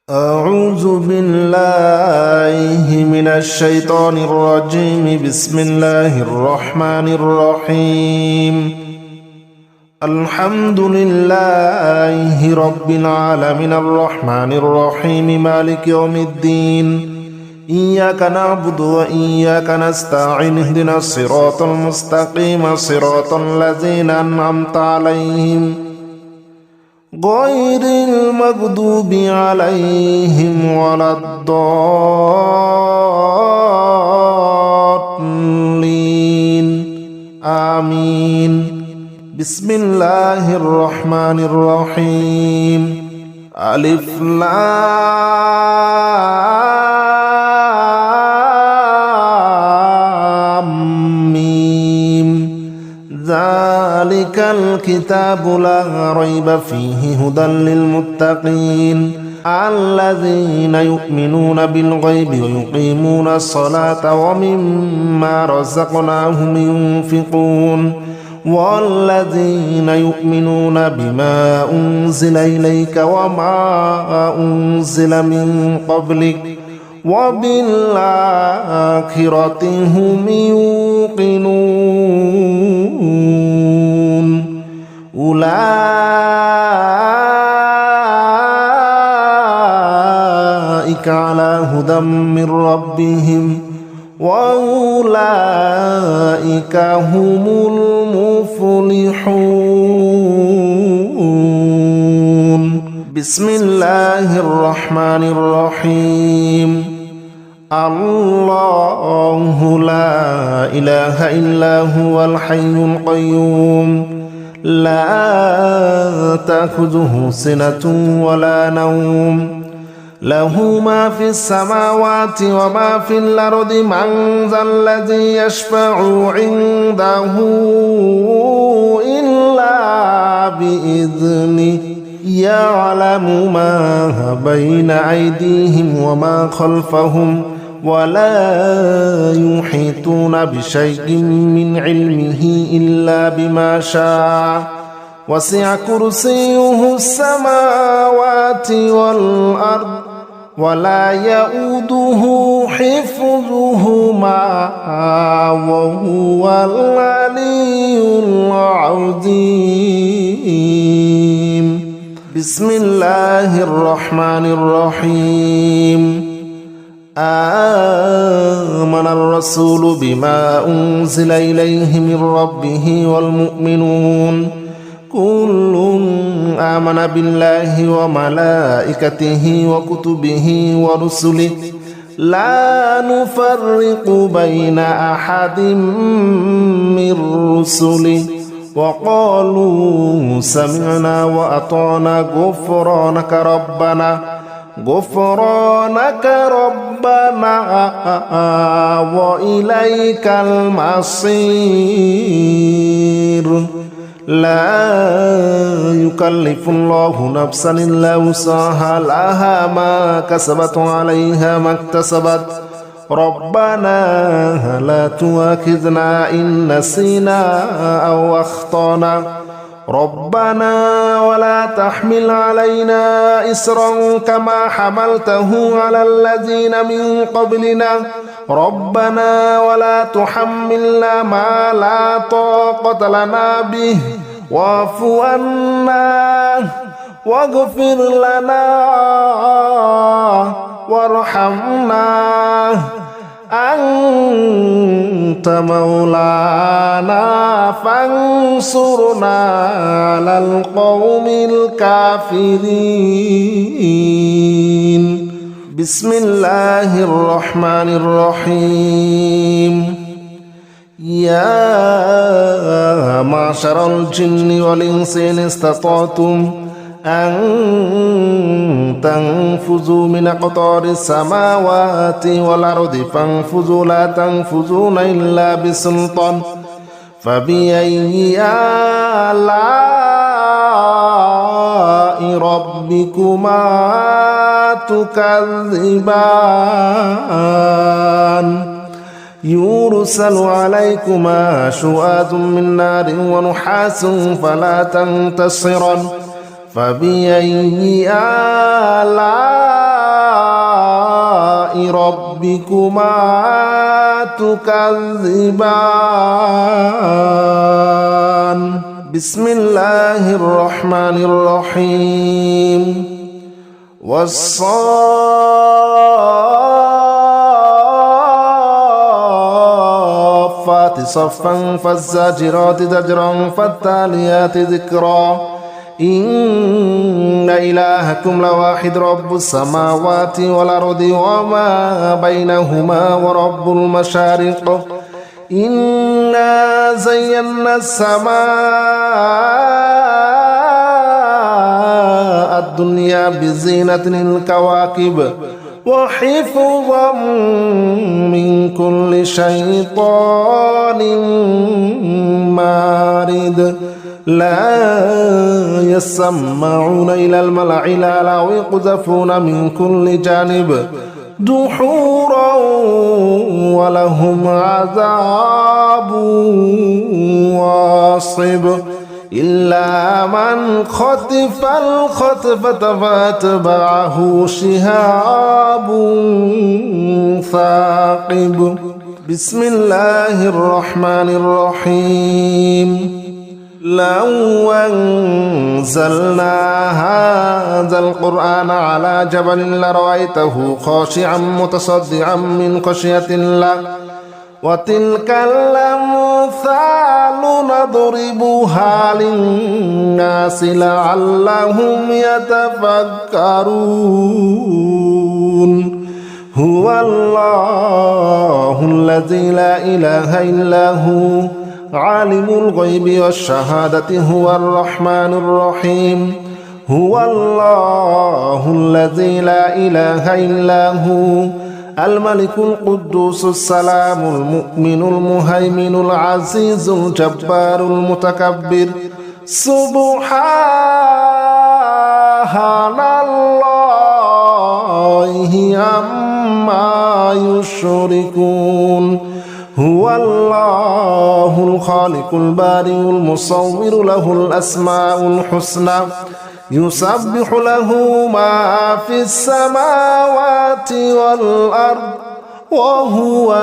أعوذ بالله من الشيطان الرجيم. بسم الله الرحمن الرحيم. الحمد لله رب العالمين الرحمن الرحيم مالك يوم الدين. إياك نعبد وإياك نستعين اهدنا الصراط المستقيم صراط الذين أنعمت عليهم غير المغضوب عليهم ولا الضالين آمين. بسم الله الرحمن الرحيم. ألف لام ميم. ذلك الكتاب لا ريب فيه هدى للمتقين الذين يؤمنون بالغيب ويقيمون الصلاة ومما رزقناهم ينفقون والذين يؤمنون بما أنزل إليك وما أنزل من قبلك وبالآخرة هم يوقنون. أولئك على هدى من ربهم وأولئك هم المفلحون. بسم الله الرحمن الرحيم. الله لا إله إلا هو الحي القيوم لا تأخذه سنة ولا نوم له ما في السماوات وما في الأرض من ذا الذي يشفع عنده إلا بإذنه يعلم ما بين أيديهم وما خلفهم ولا يحيطون بشيء من علمه إلا بما شاء وسع كرسيه السماوات والأرض ولا يؤوده حفظهما وهو العلي العظيم. بسم الله الرحمن الرحيم. آمن الرسول بما أنزل إليه من ربه والمؤمنون كل آمن بالله وملائكته وكتبه ورسله لا نفرق بين أحد من رسله وقالوا سمعنا وأطعنا غفرانك ربنا وإليك المصير. لا يكلف الله نفسا إلا وسعها لها ما كسبت عليها ما اكتسبت ربنا لا تؤاخذنا إن نسينا أو أخطأنا ربنا ولا تحمل علينا إصرا كما حملته على الذين من قبلنا ربنا ولا تحملنا ما لا طاقة لنا به واعف عنا واغفر لنا وارحمنا أنت مولانا فانصرنا على القوم الكافرين. بسم الله الرحمن الرحيم. يا معشر الجن والإنس إن استطعتم أن تنفذوا من أقطار السماوات والأرض فانفذوا لا تنفذون إلا بسلطان فبأي آلاء ربكما تكذبان يرسل عليكما شواظ من نار ونحاس فلا تنتصران فبأي آلاء ربكما تكذبان بسم الله الرحمن الرحيم والصافات صفا فالزاجرات زجرا فالتاليات ذكرا إن إلهكم لواحد رب السماوات والأرض وما بينهما ورب المشارق إنا زينا السماء الدنيا بزينة الكواكب وحفظا من كل شيطان مارد لا يسمعون إلى الملأ الأعلى ويقذفون من كل جانب دحورا ولهم عذاب واصب إلا من خطف الخطفة فأتبعه شهاب ثاقب بسم الله الرحمن الرحيم لو أنزلنا هذا القرآن على جبل لرأيته خاشعا متصدعا من خشية الله وتلك الأمثال نضربها للناس لعلهم يتفكرون هو الله الذي لا إله إلا هو عالم الغيب والشهادة هو الرحمن الرحيم هو الله الذي لا إله إلا هو الملك القدوس السلام المؤمن المهيمن العزيز الجبار المتكبر سبحان الله عما يشركون هو الله الخالق البارئ المصور له الأسماء الحسنى يسبح له ما في السماوات والأرض وهو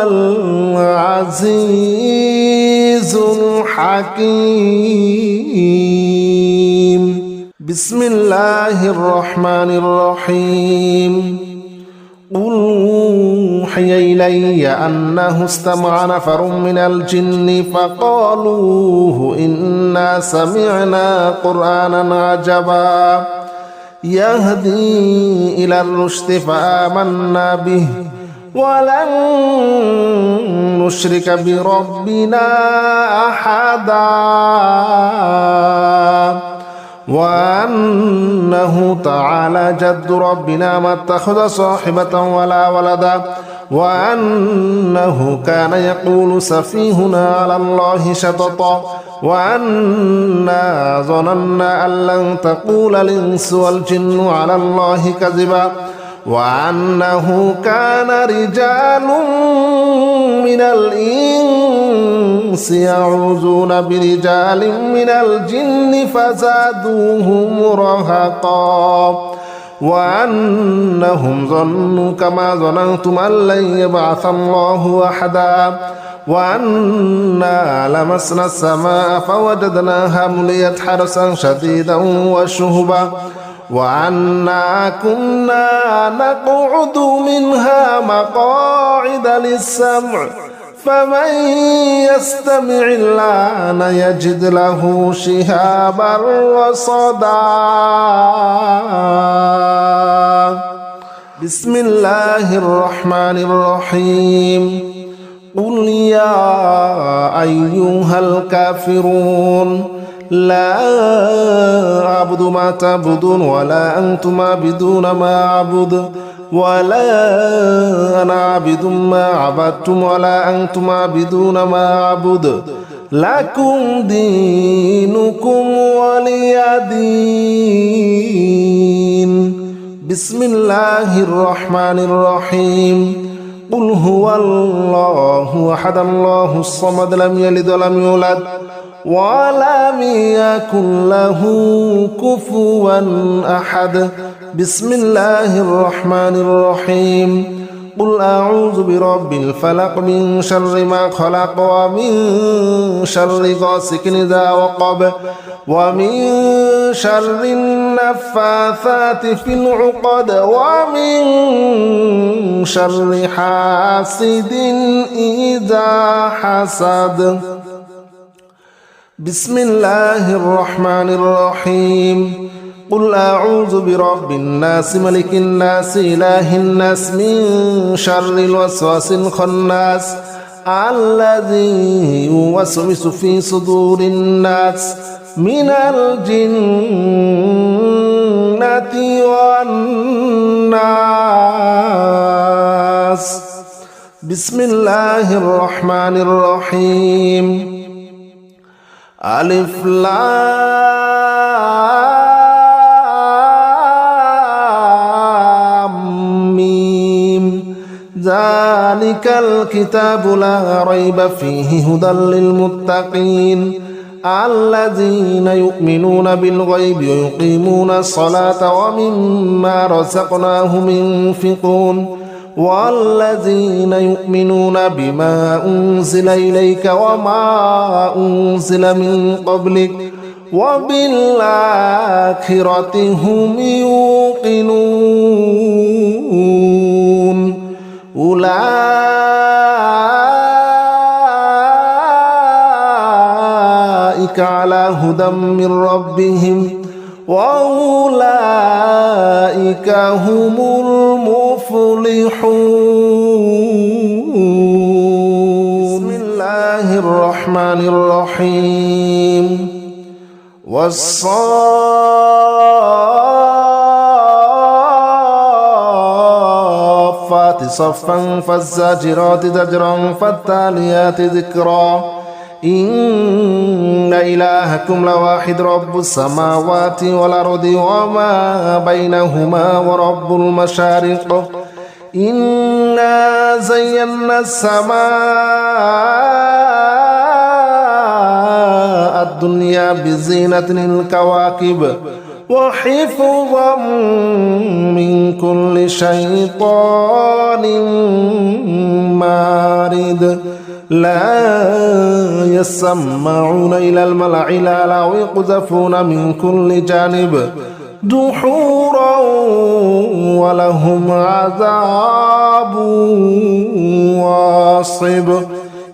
العزيز الحكيم بسم الله الرحمن الرحيم قل أوحي إلي أنه استمع نفر من الجن فقالوا إنا سمعنا قرآنا عجبا يهدي إلى الرشد فآمنا به ولن نشرك بربنا أحدا وأنه تعالى جد ربنا ما اتخذ صاحبة ولا ولدا وأنه كان يقول سفيهنا على الله شططا وأنا ظننا أن لن تقول الإنس والجن على الله كذبا وأنه كان رجال من الإنس يعوذون برجال من الجن فزادوهم رهقا وأنهم ظنوا كما ظننتم أن لن يبعث الله أحدا وأنا لمسنا السماء فوجدناها مليت حرسا شديدا وشهبا وأنا كنا نقعد منها مقاعد للسمع فمن يستمع الآن يجد له شهابا رصدا بسم الله الرحمن الرحيم قل يا أيها الكافرون لا أعبد ما تعبدون ولا أنتم عابدون ما أعبد ولا أنا عابد ما عبدتم ولا أنتم عابدون ما أعبد لكم دينكم ولي دين بسم الله الرحمن الرحيم قل هو الله أحد الله الصمد لم يلد ولم يولد ولم يكن له كفوا أحد بسم الله الرحمن الرحيم قل أعوذ برب الفلق من شر ما خلق ومن شر غاسق إذا وقب ومن شر النفاثات في العقد ومن شر حاسد إذا حسد. بسم الله الرحمن الرحيم. قل أعوذ برب الناس ملك الناس إله الناس من شر الوسواس الخناس الذي يوسوس في صدور الناس من الجنة والناس. بسم الله الرحمن الرحيم. ألف لام ميم ذلك الكتاب لا ريب فيه هدى للمتقين الذين يؤمنون بالغيب ويقيمون الصلاة ومما رزقناهم ينفقون والذين يؤمنون بما أنزل إليك وما أنزل من قبلك وبالآخرة هم يوقنون أولئك على هدى من ربهم وأولئك هم المفلحون. بسم الله الرحمن الرحيم. والصافات صفا فالزاجرات زجرا فالتاليات ذكرا إن إلهكم لواحد رب السماوات والأرض وما بينهما ورب المشارق إنا زينا السماء الدنيا بزينة الكواكب وحفظا من كل شيطان مارد لا يسمعون إلى الملأ الأعلى ويقذفون من كل جانب دحورا ولهم عذاب واصب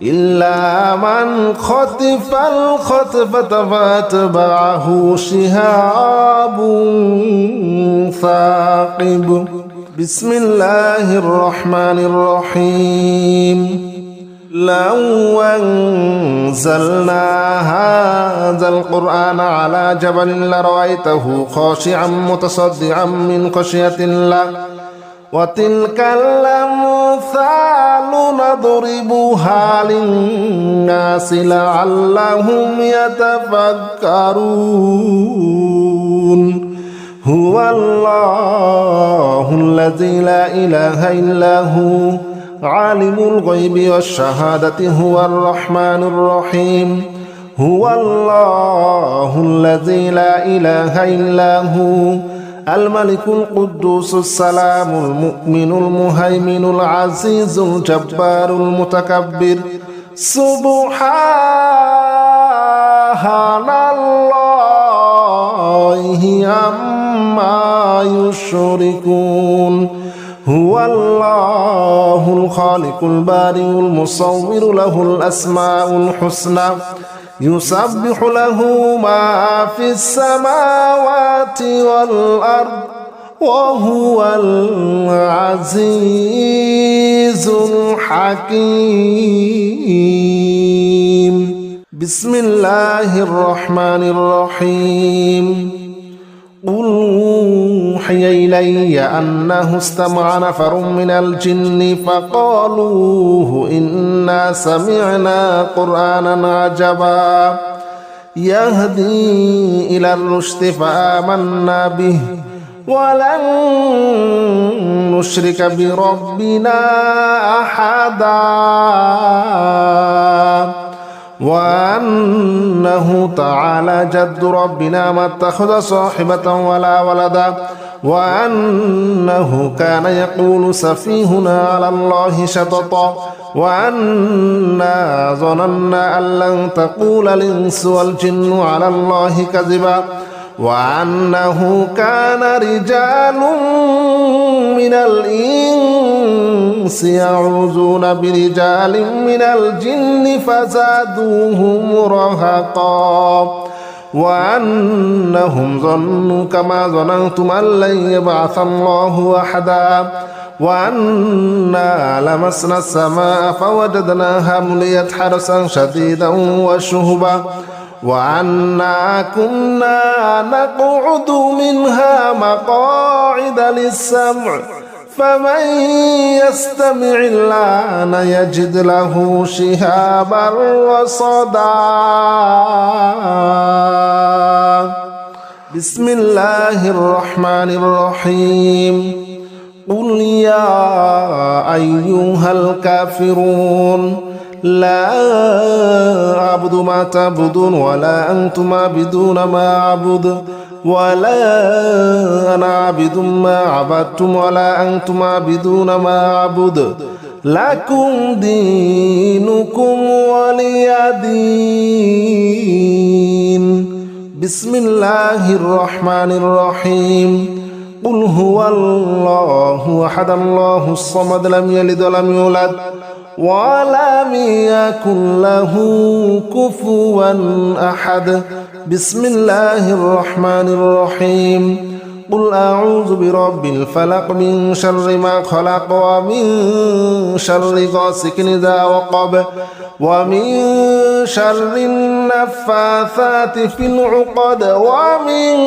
إلا من خطف الخطفة فأتبعه شهاب ثاقب. بسم الله الرحمن الرحيم. لو أنزلنا هذا القرآن على جبل لرأيته خاشعا متصدعا من خشية الله وتلك الأمثال نضربها للناس لعلهم يتفكرون. هو الله الذي لا إله إلا هو عالم الغيب والشهادة هو الرحمن الرحيم. هو الله الذي لا إله إلا هو الملك القدوس السلام المؤمن المهيمن العزيز الجبار المتكبر سبحان الله عما يشركون. هو الله الخالق البارئ المصور له الأسماء الحسنى يسبح له ما في السماوات والأرض وهو العزيز الحكيم. بسم الله الرحمن الرحيم. قل أوحي إلي أنه استمع نفر من الجن فقالوا إنا سمعنا قرآنا عجبا يهدي إلى الرشد فآمنا به ولن نشرك بربنا أحدا وأنه تعالى جد ربنا ما اتخذ صاحبة ولا ولدا وأنه كان يقول سفيهنا على الله شططا وأنا ظننا أن لن تقول الإنس والجن على الله كذبا وأنه كان رجال من الإنس يعوذون برجال من الجن فزادوهم رهقا وأنهم ظنوا كما ظننتم أن لن يبعث الله أحدا وأنا لمسنا السماء فوجدناها مليت حرسا شديدا وشهبا وأنا كنا نقعد منها مقاعد للسمع فمن يستمع الآن يجد له شهابا رصدا بسم الله الرحمن الرحيم قل يا أيها الكافرون لا أعبد ما تعبدون ولا أنتم عابدون ما أعبد ولا أنا عابد ما عبدتم ولا أنتم عابدون ما أعبد لكم دينكم ولي دين بسم الله الرحمن الرحيم قل هو الله أحد الله الصمد لم يلد ولم يولد ولم يكن له كفوا أحد بسم الله الرحمن الرحيم قل أعوذ برب الفلق من شر ما خلق ومن شر غاسق إذا وقب ومن شر النفاثات في العقد ومن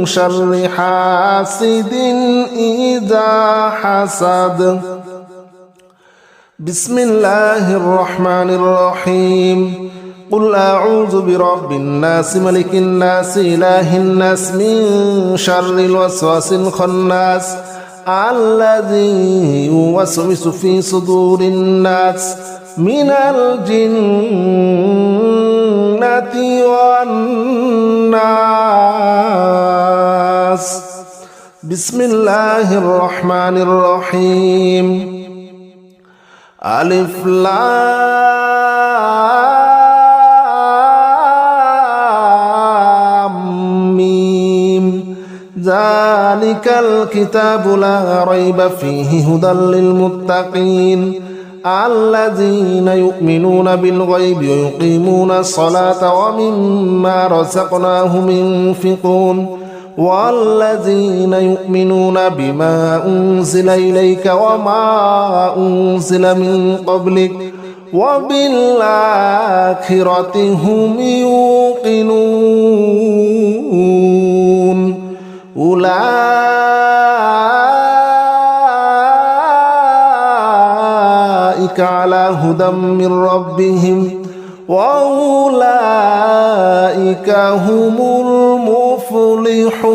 شر حاسد إذا حسد بسم الله الرحمن الرحيم قل أعوذ برب الناس ملك الناس إله الناس من شر الوسواس الخناس الذي يوسوس في صدور الناس من الجنة والناس بسم الله الرحمن الرحيم ألف لام ميم ذلك الكتاب لا ريب فيه هدى للمتقين الذين يؤمنون بالغيب ويقيمون الصلاة ومما رزقناهم ينفقون والذين يؤمنون بما أنزل إليك وما أنزل من قبلك وبالآخرة هم يوقنون أولئك على هدى من ربهم وأولئك هم المفلحون